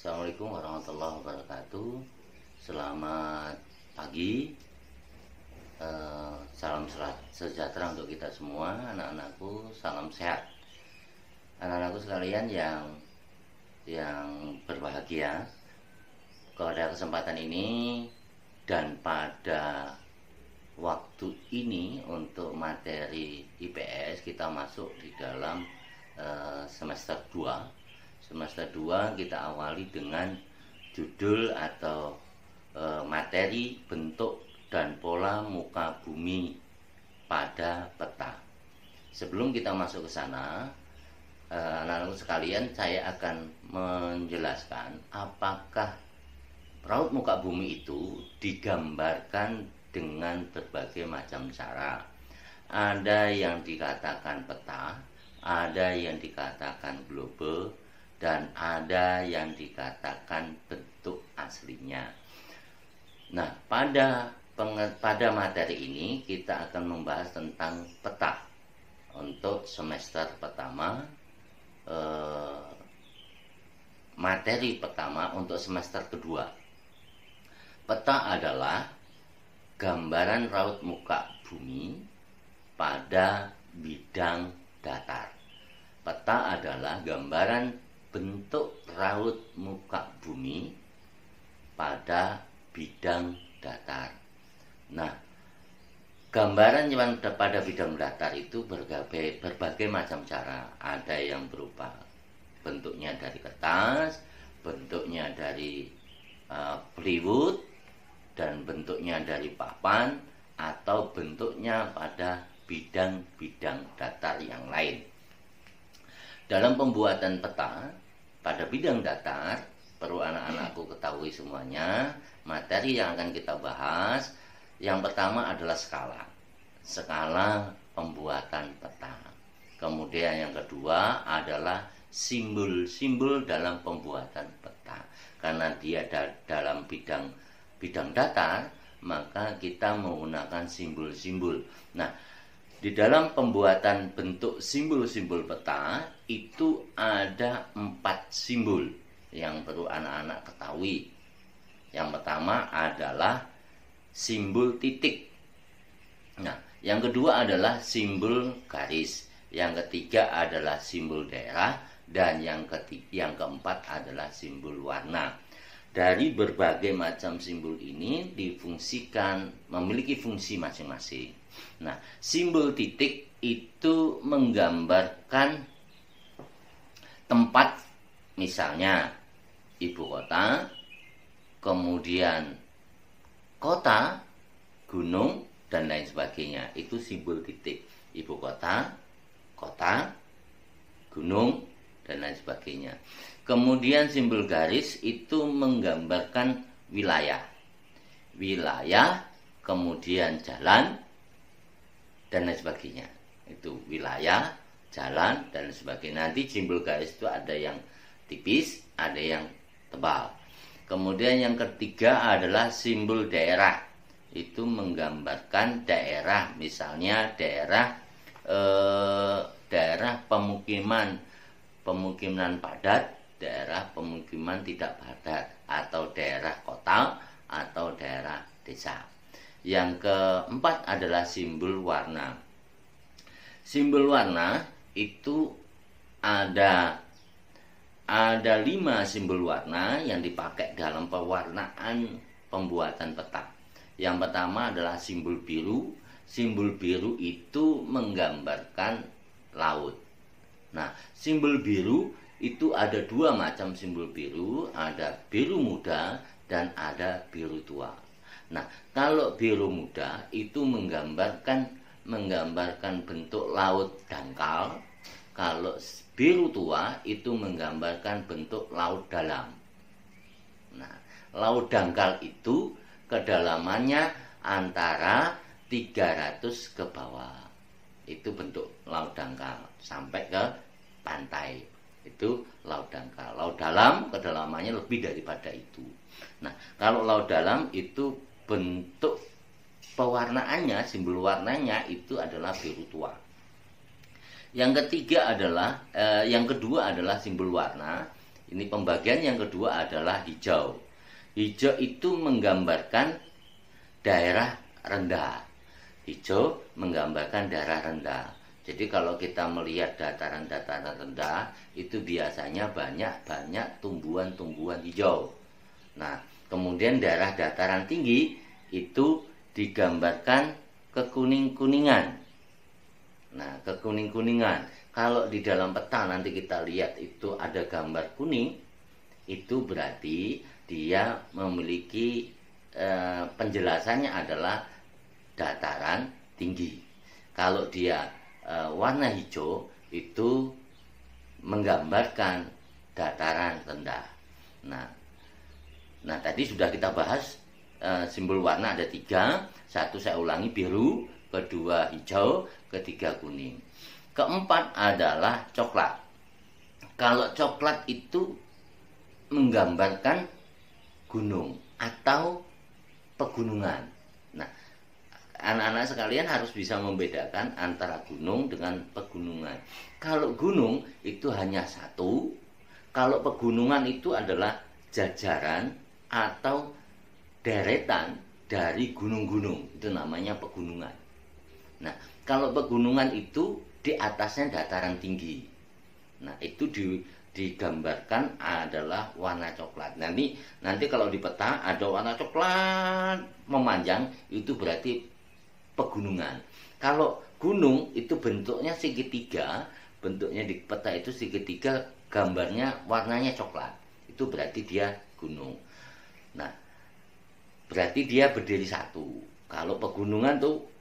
Assalamualaikum warahmatullahi wabarakatuh. Selamat pagi. Salam sejahtera untuk kita semua, anak-anakku. Salam sehat. Anak-anakku sekalian yang berbahagia. Pada kesempatan ini dan pada waktu ini untuk materi IPS kita masuk di dalam semester 2. Semester 2 kita awali dengan judul atau materi bentuk dan pola muka bumi pada peta. Sebelum kita masuk ke sana, anak-anak sekalian, saya akan menjelaskan apakah raut muka bumi itu digambarkan dengan berbagai macam cara. Ada yang dikatakan peta, ada yang dikatakan globe, dan ada yang dikatakan bentuk aslinya. Nah, pada materi ini kita akan membahas tentang peta untuk semester pertama. Materi pertama untuk semester kedua. Peta adalah gambaran raut muka bumi pada bidang datar. Peta adalah gambaran bentuk raut muka bumi pada bidang datar. Nah, gambaran yang pada bidang datar itu berbagai macam cara. Ada yang berupa bentuknya dari kertas, bentuknya dari plywood, dan bentuknya dari papan, atau bentuknya pada bidang-bidang datar yang lain. Dalam pembuatan peta pada bidang datar, perlu anak-anakku ketahui semuanya, materi yang akan kita bahas, yang pertama adalah skala pembuatan peta. Kemudian yang kedua adalah simbol-simbol dalam pembuatan peta. Karena dia dalam bidang datar, maka kita menggunakan simbol-simbol. Nah, di dalam pembuatan bentuk simbol-simbol peta itu ada 4 simbol yang perlu anak-anak ketahui. Yang pertama adalah simbol titik. Nah, yang kedua adalah simbol garis. Yang ketiga adalah simbol daerah, dan yang keempat adalah simbol warna. Dari berbagai macam simbol ini memiliki fungsi masing-masing. Nah, simbol titik itu menggambarkan tempat, misalnya ibu kota, kemudian kota, gunung, dan lain sebagainya. Itu simbol titik. Ibu kota, gunung, dan lain sebagainya. Kemudian simbol garis itu menggambarkan wilayah, kemudian jalan, dan lain sebagainya. Itu wilayah, jalan, dan sebagainya. Nanti simbol garis itu ada yang tipis, ada yang tebal. Kemudian yang ketiga adalah simbol daerah. Itu menggambarkan daerah, misalnya daerah pemukiman padat, daerah pemukiman tidak padat, atau daerah kota, atau daerah desa. Yang keempat adalah simbol warna. Simbol warna itu ada 5 simbol warna yang dipakai dalam pewarnaan pembuatan peta. Yang pertama adalah simbol biru. Simbol biru itu menggambarkan laut. Nah, simbol biru itu ada 2 macam simbol biru, ada biru muda dan ada biru tua. Nah, kalau biru muda itu menggambarkan bentuk laut dangkal. Kalau biru tua itu menggambarkan bentuk laut dalam. Nah, laut dangkal itu kedalamannya antara 300 ke bawah. Itu bentuk laut dangkal sampai ke pantai. Itu laut dangkal. Laut dalam kedalamannya lebih daripada itu. Nah, kalau laut dalam itu bentuk pewarnaannya, simbol warnanya itu adalah biru tua. Yang kedua adalah simbol warna. Ini pembagian yang kedua adalah hijau. Hijau itu menggambarkan daerah rendah. Hijau menggambarkan daerah rendah. Jadi kalau kita melihat dataran-dataran rendah, itu biasanya banyak tumbuhan-tumbuhan hijau. Nah, kemudian daerah dataran tinggi itu digambarkan kekuning-kuningan. Nah, kekuning-kuningan. Kalau di dalam peta nanti kita lihat itu ada gambar kuning, itu berarti dia memiliki penjelasannya adalah dataran tinggi. Kalau dia warna hijau itu menggambarkan dataran rendah. Nah, tadi sudah kita bahas simbol warna ada 3. Satu saya ulangi, biru, kedua hijau, ketiga kuning. Keempat adalah coklat. Kalau coklat itu menggambarkan gunung atau pegunungan. Nah, anak-anak sekalian harus bisa membedakan antara gunung dengan pegunungan. Kalau gunung itu hanya satu, kalau pegunungan itu adalah jajaran atau deretan dari gunung-gunung, itu namanya pegunungan. Nah, kalau pegunungan itu di atasnya dataran tinggi. Nah, itu digambarkan adalah warna coklat. Nanti kalau di peta ada warna coklat memanjang, itu berarti pegunungan. Kalau gunung itu bentuknya segitiga, bentuknya di peta itu segitiga, gambarnya warnanya coklat. Itu berarti dia gunung. Nah, berarti dia berdiri satu. Kalau pegunungan tuh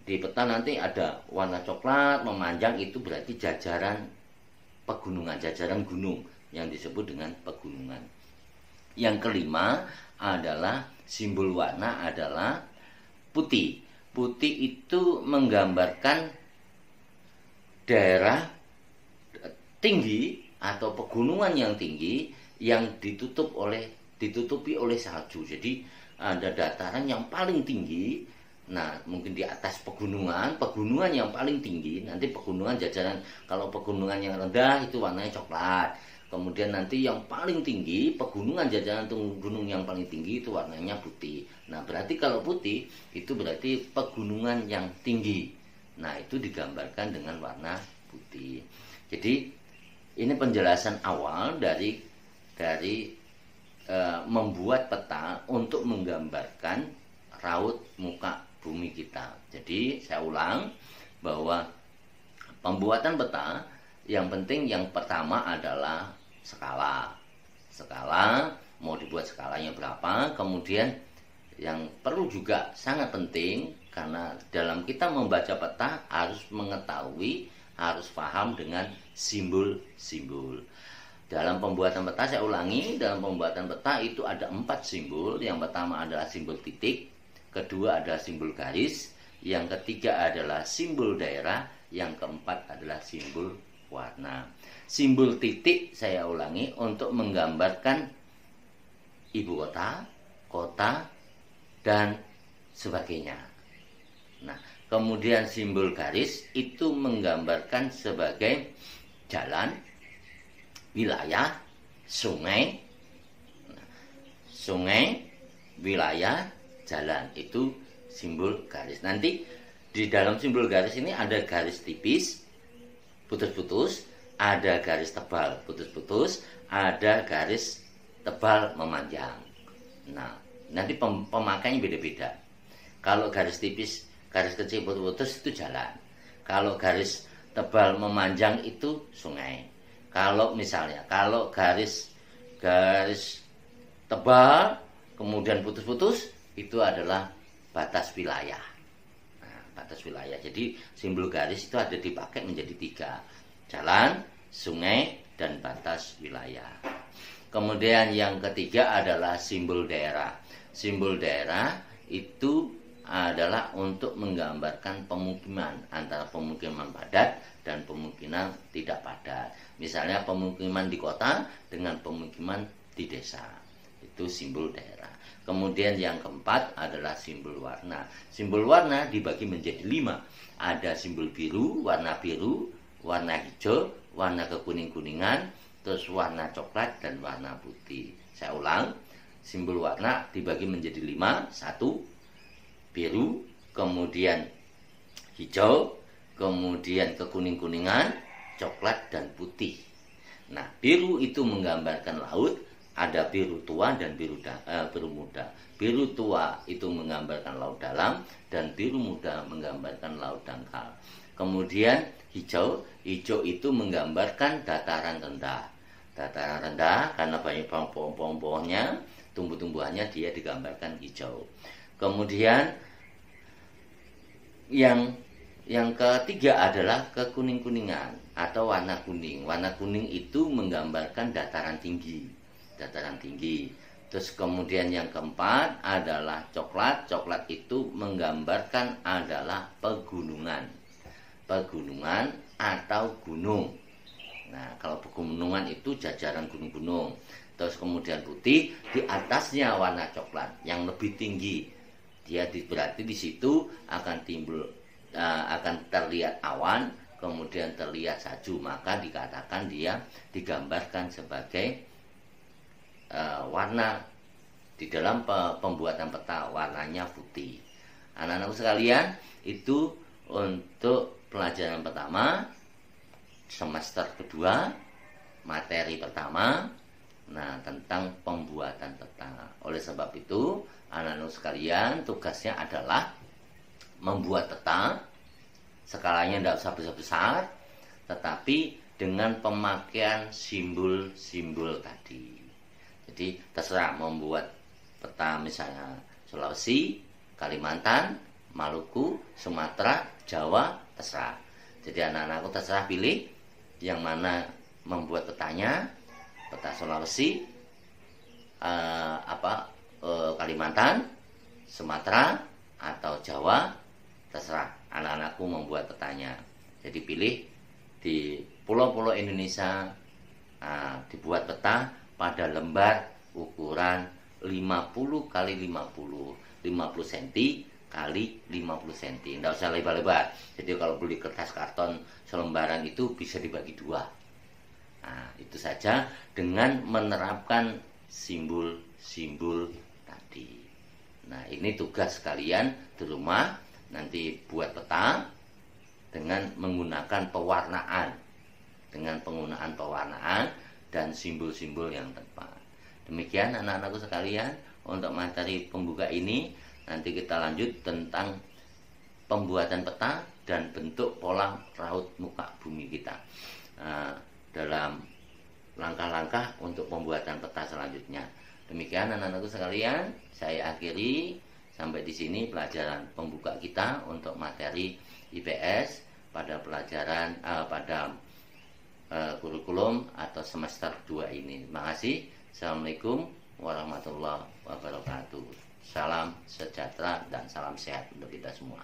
di peta nanti ada warna coklat memanjang, itu berarti jajaran pegunungan, jajaran gunung yang disebut dengan pegunungan. Yang kelima adalah simbol warna adalah putih. Putih itu menggambarkan daerah tinggi atau pegunungan yang tinggi yang ditutupi oleh salju. Jadi ada dataran yang paling tinggi. Nah, mungkin di atas pegunungan yang paling tinggi, nanti pegunungan jajaran, kalau pegunungan yang rendah itu warnanya coklat. Kemudian nanti yang paling tinggi, pegunungan jajaran gunung yang paling tinggi itu warnanya putih. Nah, berarti kalau putih itu berarti pegunungan yang tinggi. Nah, itu digambarkan dengan warna putih. Jadi ini penjelasan awal dari membuat peta untuk menggambarkan raut muka bumi kita. Jadi saya ulang bahwa pembuatan peta yang penting yang pertama adalah skala. Skala, mau dibuat skalanya berapa. Kemudian yang perlu juga sangat penting, karena dalam kita membaca peta harus mengetahui, harus paham dengan simbol-simbol. Dalam pembuatan peta, saya ulangi, dalam pembuatan peta itu ada 4 simbol. Yang pertama adalah simbol titik, kedua adalah simbol garis, yang ketiga adalah simbol daerah, yang keempat adalah simbol warna. Simbol titik saya ulangi untuk menggambarkan ibu kota, kota, dan sebagainya. Nah, kemudian simbol garis itu menggambarkan sebagai jalan, wilayah, sungai, wilayah, jalan, itu simbol garis. Nanti di dalam simbol garis ini ada garis tipis, putus-putus, ada garis tebal, putus-putus, ada garis tebal memanjang. Nah, nanti pemakaiannya beda-beda. Kalau garis tipis, garis kecil, putus-putus itu jalan. Kalau garis tebal memanjang itu sungai. Kalau garis tebal kemudian putus-putus, itu adalah batas wilayah. Nah, batas wilayah. Jadi simbol garis itu ada dipakai menjadi 3. Jalan, sungai, dan batas wilayah. Kemudian yang ketiga adalah simbol daerah. Simbol daerah itu adalah untuk menggambarkan pemukiman, antara pemukiman padat dan pemukiman tidak padat. Misalnya pemukiman di kota dengan pemukiman di desa. Itu simbol daerah. Kemudian yang keempat adalah simbol warna. Simbol warna dibagi menjadi 5. Ada simbol biru, warna hijau, warna kekuning-kuningan, terus warna coklat dan warna putih. Saya ulang, simbol warna dibagi menjadi 5. 1, biru, kemudian hijau, kemudian kekuning-kuningan, coklat dan putih. Nah, biru itu menggambarkan laut, ada biru tua dan biru muda. Biru tua itu menggambarkan laut dalam dan biru muda menggambarkan laut dangkal. Kemudian hijau itu menggambarkan dataran rendah. Dataran rendah karena banyak pohon-pohonnya, tumbuh-tumbuhannya dia digambarkan hijau. Kemudian yang ketiga adalah kekuning-kuningan atau warna kuning. Warna kuning itu menggambarkan dataran tinggi. Dataran tinggi. Terus kemudian yang keempat adalah coklat. Coklat itu menggambarkan adalah pegunungan. Pegunungan atau gunung. Nah, kalau pegunungan itu jajaran gunung-gunung. Terus kemudian putih, di atasnya warna coklat yang lebih tinggi. Dia berarti di situ akan timbul, akan terlihat awan, kemudian terlihat salju. Maka dikatakan dia digambarkan sebagai warna di dalam pembuatan peta warnanya putih. Anak-anakku sekalian, itu untuk pelajaran pertama semester kedua, materi pertama, nah tentang pembuatan peta. Oleh sebab itu, anak-anak sekalian tugasnya adalah membuat peta. Skalanya tidak usah besar-besar, tetapi dengan pemakaian simbol-simbol tadi. Jadi terserah membuat peta misalnya Sulawesi, Kalimantan, Maluku, Sumatera, Jawa, terserah. Jadi anak-anakku terserah pilih yang mana membuat petanya, peta Sulawesi, Kalimantan, Sumatera atau Jawa, terserah anak-anakku membuat petanya. Jadi pilih di pulau-pulau Indonesia, dibuat peta pada lembar ukuran 50 kali 50 cm kali 50 cm. Tidak usah lebar-lebar. Jadi kalau beli kertas karton selembaran itu bisa dibagi 2. Nah, itu saja dengan menerapkan simbol-simbol tadi. Nah, ini tugas kalian di rumah. Nanti buat peta dengan menggunakan pewarnaan. Dengan penggunaan pewarnaan dan simbol-simbol yang tepat. Demikian anak-anakku sekalian untuk materi pembuka ini. Nanti kita lanjut tentang pembuatan peta dan bentuk pola raut muka bumi kita. Dalam langkah-langkah untuk pembuatan peta selanjutnya. Demikian anak-anakku sekalian, saya akhiri sampai di sini pelajaran pembuka kita untuk materi IPS pada pelajaran kurikulum atau semester 2 ini. Terima kasih. Assalamualaikum warahmatullahi wabarakatuh. Salam sejahtera dan salam sehat untuk kita semua.